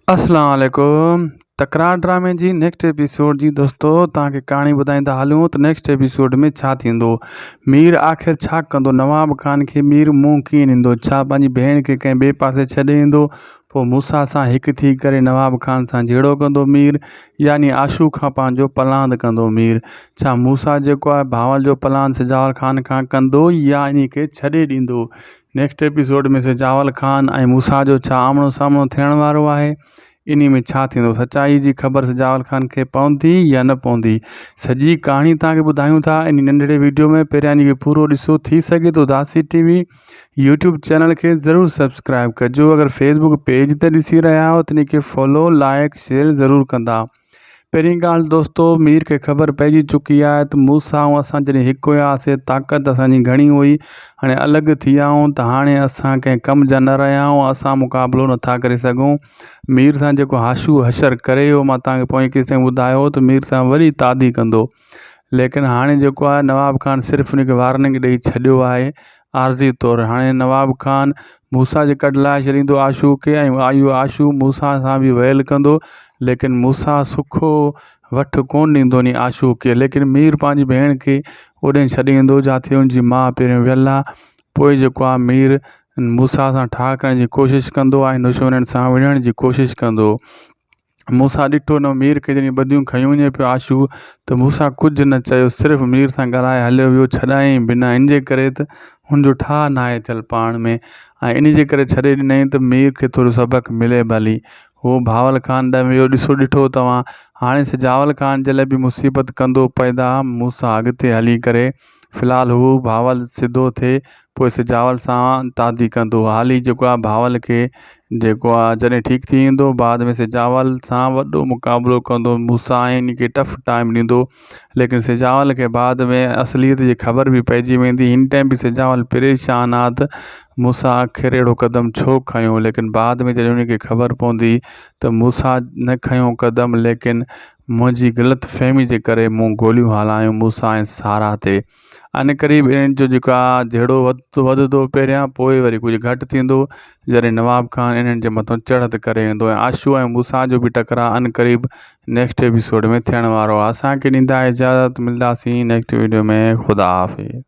अस्सलाम वालेकुम। तकरार ड्रामे जी नेक्स्ट एपिसोड जी दोस्तों तव्हांखे कहाणी ॿुधाईंदा हलूं त नेक्स्ट एपिसोड में छा थींदो। मीर आख़िर छा कंदो, नवाब खान खे मीर मुंहुं कीअं ॾींदो, छा पंहिंजी भेण खे कंहिं ॿिए पासे छॾे ईंदो, पोइ मूसा सां हिकु थी करे नवाब खान सां जहिड़ो कंदो मीर, यानी आशू खां पंहिंजो पलांद कंदो मीर। छा मूसा जेको आहे भावल जो पलांद सिजावर खान खां कंदो या इन खे छॾे ॾींदो। नेक्स्ट एपिसोड में सिजावल खान ऐं मूसा जो छा आमणो सामणो थियण वारो आहे, इन में छा थींदो, सचाई जी ख़बर सिजावल खान खे पवंदी या न पवंदी। सॼी कहाणी तव्हांखे ॿुधायूं था इन नंढड़े वीडियो में। पहिरियां इन खे पूरो ॾिसो, थी सघे तो दासी टीवी यूट्यूब चैनल खे ज़रूरु सब्सक्राइब कजो। अगर फेसबुक पेज ते ॾिसी रहिया हो त इन खे फॉलो लाइक शेयर ज़रूरु कंदा। पहिरीं ॻाल्हि दोस्तों, मीर खे ख़बर पइजी चुकी आहे त मूसा ऐं असां जॾहिं हिकु हुआसीं, ताक़त असांजी घणी हुई, हाणे अलॻि थी विया आहियूं त हाणे असां कंहिं कम जा न रहिया आहियूं, असां मुक़ाबिलो नथा करे सघूं। मीर सां जेको हाशू हशर करे हो, मां तव्हांखे पोइ किसे ॿुधायो त मीर सां वरी तादी कंदो, लेकिन हाणे जेको आहे नवाब खान सिर्फ़ु उनखे वार्निंग ॾेई छॾियो आहे आर्ज़ी तौरु। हाणे नवाब खान मूसा जे कढलाए छॾींदो आशू खे, ऐं आशू मूसा सां बि वैल कंदो, लेकिन मूसा सुखो वठ कोन ॾींदो नी आशू खे। लेकिन मीर पंहिंजी भेण खे ओॾे छॾींदो जिथे हुनजी माउ पहिरियों वियल आहे। पोइ जेको आहे मीर मूसा सां ठाह करण जी कोशिशि कंदो ऐं दुश्मननि सां विढ़ण जी कोशिशि कंदो। मूसा ॾिठो न मीर खे जॾहिं बदियूं खयूं वञे पियो आशू, त मूसा कुझु न चयो, सिर्फ़ु मीर सां ॻाल्हाए हलियो वियो छॾाईं बिना। इन जे करे त हुनजो ठाह न आहे थियल पाण में, ऐं इन जे करे छॾे ॾिनई त मीर खे थोरो सबक़ु मिले भली। उहो भावल खान ॾे वियो, ॾिठो तव्हां, हाणे सिजावल खान जे लाइ बि मुसीबत कंदो पैदा मूसा अॻिते हली करे। फ़िलहालु हू भावल सिधो थिए, पोइ सिजावल सां तादी कंदो। हाली जेको आहे भावल खे जेको आहे जॾहिं ठीकु थी ईंदो, बाद में सिजावल सां वॾो मुक़ाबिलो कंदो मूसा, ऐं इन खे टफ टाइम ॾींदो। लेकिन सिजावल खे बाद में असलियत जी ख़बर बि पइजी वेंदी। हिन टाइम बि सिजावल परेशान आहे त मूसा आख़िर अहिड़ो क़दम छो खयों, लेकिन बाद में जॾहिं उनखे ख़बर पवंदी त मूसा न खयों क़दम, लेकिन मुंहिंजी ग़लति फ़हमी जे करे मूं गोलियूं हलायूं मूसा ऐं सारा ते। इन क़रीब इन्हनि जो जेको आहे जहिड़ो वधंदो पहिरियां, पोइ वरी कुझु घटि थींदो जॾहिं नवाब खान इन्हनि जे मथां चढ़त करे वेंदो, ऐं आशू ऐं मूसा जो बि टकराउ अन क़रीब नेक्स्ट एपिसोड में थियण वारो आहे। असांखे ॾींदा इजाज़त, मिलंदासीं नेक्स्ट वीडियो में। ख़ुदा हाफ़िज़।